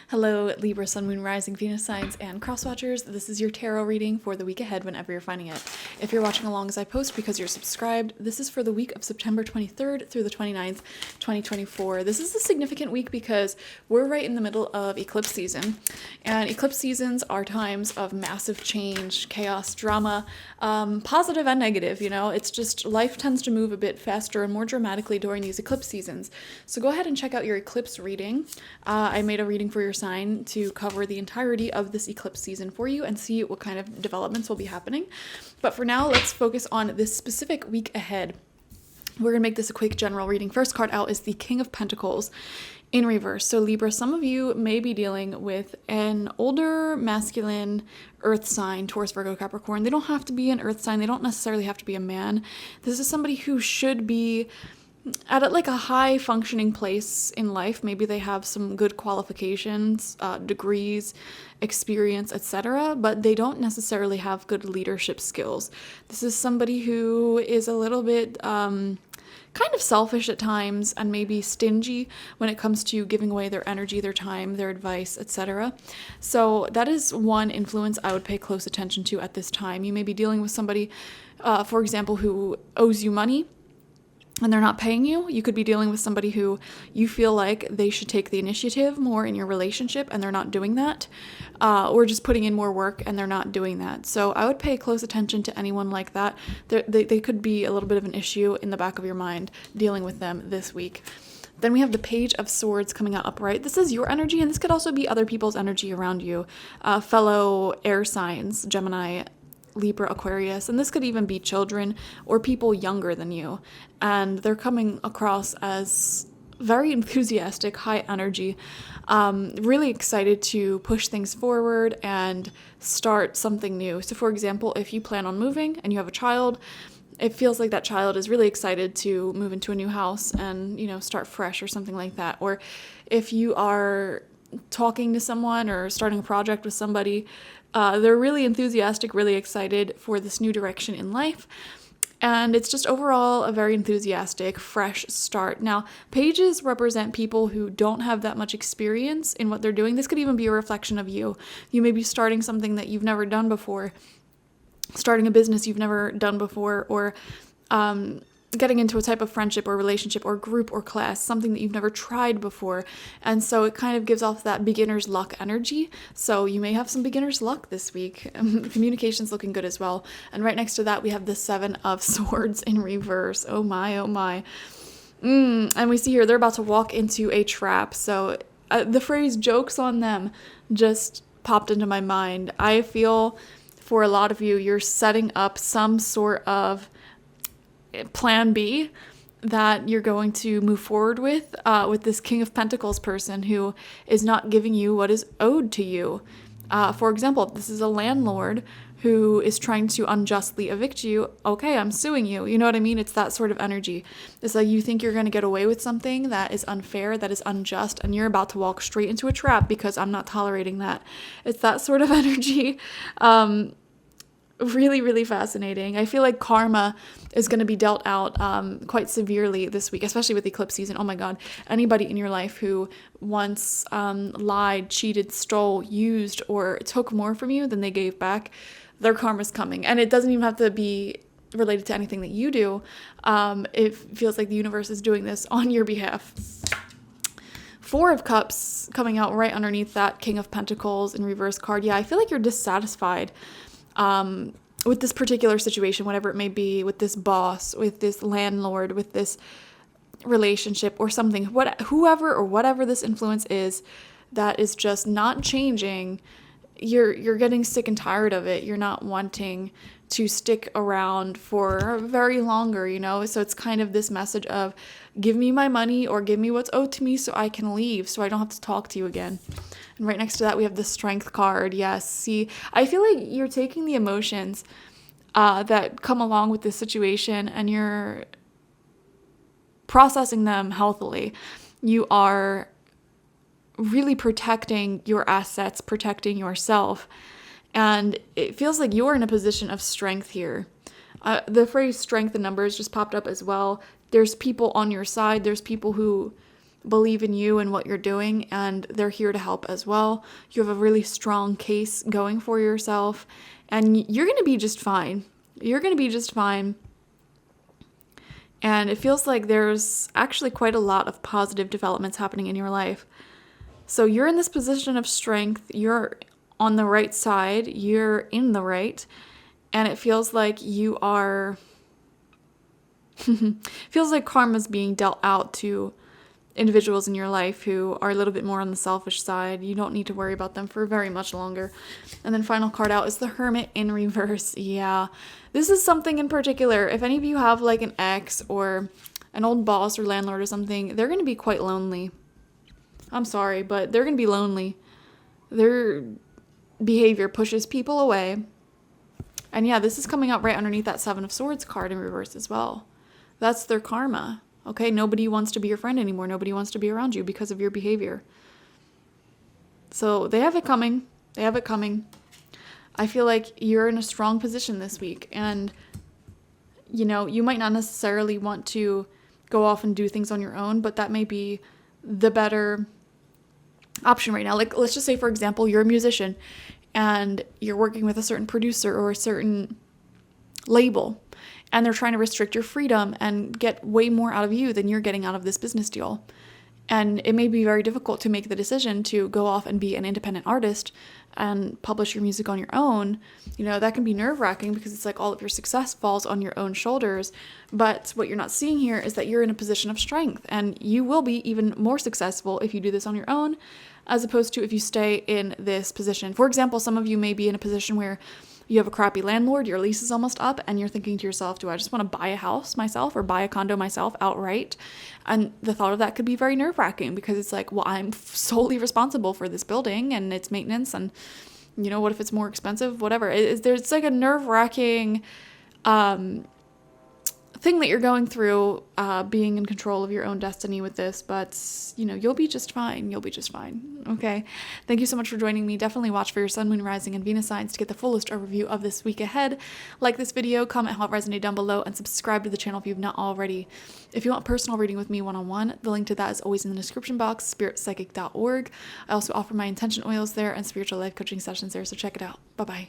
Hello, Libra, Sun, Moon, Rising, Venus signs, and crosswatchers. This is your tarot reading for the week ahead whenever you're finding it. If you're watching along as I post because you're subscribed, this is for the week of September 23rd through the 29th, 2024. This is a significant week because we're right in the middle of eclipse season. And eclipse seasons are times of massive change, chaos, drama, positive and negative, It's just life tends to move a bit faster and more dramatically during these eclipse seasons. So go ahead and check out your eclipse reading. I made a reading for your sign to cover the entirety of this eclipse season for you and see what kind of developments will be happening. But for now, let's focus on this specific week ahead. We're going to make this a quick general reading. First card out is the King of Pentacles in reverse. So Libra, some of you may be dealing with an older masculine earth sign, Taurus, Virgo, Capricorn. They don't have to be an earth sign. They don't necessarily have to be a man. This is somebody who should be at a high functioning place in life. Maybe they have some good qualifications, degrees, experience, etc., but they don't necessarily have good leadership skills. This is somebody who is a little bit kind of selfish at times and maybe stingy when it comes to giving away their energy, their time, their advice, etc. So that is one influence I would pay close attention to at this time. You may be dealing with somebody, for example, who owes you money and they're not paying you. You could be dealing with somebody who you feel like they should take the initiative more in your relationship and they're not doing that, or just putting in more work and they're not doing that. So I would pay close attention to anyone like that. They could be a little bit of an issue in the back of your mind dealing with them this week. Then we have the Page of Swords coming out upright. This is your energy, and this could also be other people's energy around you, fellow air signs, Gemini, Libra, Aquarius, and this could even be children or people younger than you. And they're coming across as very enthusiastic, high energy, really excited to push things forward and start something new. So for example, if you plan on moving and you have a child, it feels like that child is really excited to move into a new house and, start fresh or something like that. Or if you are talking to someone or starting a project with somebody, they're really enthusiastic, really excited for this new direction in life. And it's just overall a very enthusiastic, fresh start. Now, pages represent people who don't have that much experience in what they're doing. This could even be a reflection of you. You may be starting something that you've never done before, starting a business you've never done before, or getting into a type of friendship or relationship or group or class, something that you've never tried before. And so it kind of gives off that beginner's luck energy. So you may have some beginner's luck this week. Communication's looking good as well. And right next to that, we have the Seven of Swords in reverse. Oh my, oh my. And we see here they're about to walk into a trap. So the phrase "joke's on them" just popped into my mind. I feel for a lot of you, you're setting up some sort of plan B that you're going to move forward with this King of Pentacles person who is not giving you what is owed to you. For example, this is a landlord who is trying to unjustly evict you. Okay, I'm suing you. You know what I mean? It's that sort of energy. It's like you think you're going to get away with something that is unfair, that is unjust, and you're about to walk straight into a trap because I'm not tolerating that. It's that sort of energy. Really, really fascinating. I feel like karma is going to be dealt out quite severely this week, especially with eclipse season. Oh my God. Anybody in your life who once lied, cheated, stole, used, or took more from you than they gave back, their karma's coming. And it doesn't even have to be related to anything that you do. It feels like the universe is doing this on your behalf. Four of Cups coming out right underneath that King of Pentacles in reverse card. Yeah, I feel like you're dissatisfied with this particular situation, whatever it may be, with this boss, with this landlord, with this relationship or something, whoever or whatever this influence is that is just not changing. You're getting sick and tired of it. You're not wanting to stick around for very longer, So it's kind of this message of give me my money or give me what's owed to me so I can leave, so I don't have to talk to you again. And right next to that, we have the Strength card. Yes, see, I feel like you're taking the emotions that come along with this situation and you're processing them healthily. You are really protecting your assets, protecting yourself. And it feels like you're in a position of strength here. The phrase strength in numbers just popped up as well. There's people on your side. There's people who believe in you and what you're doing, and they're here to help as well. You have a really strong case going for yourself, and you're going to be just fine. You're going to be just fine. And it feels like there's actually quite a lot of positive developments happening in your life. So you're in this position of strength. You're on the right side. You're in the right. And it feels like you are... feels like karma's being dealt out to individuals in your life who are a little bit more on the selfish side. You don't need to worry about them for very much longer. And then final card out is the Hermit in reverse. Yeah, this is something in particular. If any of you have like an ex or an old boss or landlord or something, they're going to be quite lonely. I'm sorry, but they're going to be lonely. Their behavior pushes people away. And yeah, this is coming out right underneath that Seven of Swords card in reverse as well. That's their karma. Okay, nobody wants to be your friend anymore. Nobody wants to be around you because of your behavior. So they have it coming. They have it coming. I feel like you're in a strong position this week. And, you know, you might not necessarily want to go off and do things on your own, but that may be the better option right now. Like, let's just say, for example, you're a musician and you're working with a certain producer or a certain label, and they're trying to restrict your freedom and get way more out of you than you're getting out of this business deal. And it may be very difficult to make the decision to go off and be an independent artist and publish your music on your own. You know, that can be nerve-wracking because it's like all of your success falls on your own shoulders. But what you're not seeing here is that you're in a position of strength, and you will be even more successful if you do this on your own, as opposed to if you stay in this position. For example, some of you may be in a position where you have a crappy landlord, your lease is almost up, and you're thinking to yourself, do I just want to buy a house myself or buy a condo myself outright? And the thought of that could be very nerve-wracking because it's like, well, I'm solely responsible for this building and its maintenance, and, you know, what if it's more expensive? Whatever. There's like a nerve-wracking thing that you're going through, being in control of your own destiny with this, but you know, you'll be just fine. You'll be just fine. Okay. Thank you so much for joining me. Definitely watch for your sun, moon, rising, and Venus signs to get the fullest overview of this week ahead. Like this video, comment how it resonated down below, and subscribe to the channel if you've not already. If you want personal reading with me one-on-one, the link to that is always in the description box, spiritpsychic.org. I also offer my intention oils there and spiritual life coaching sessions there, so check it out. Bye-bye.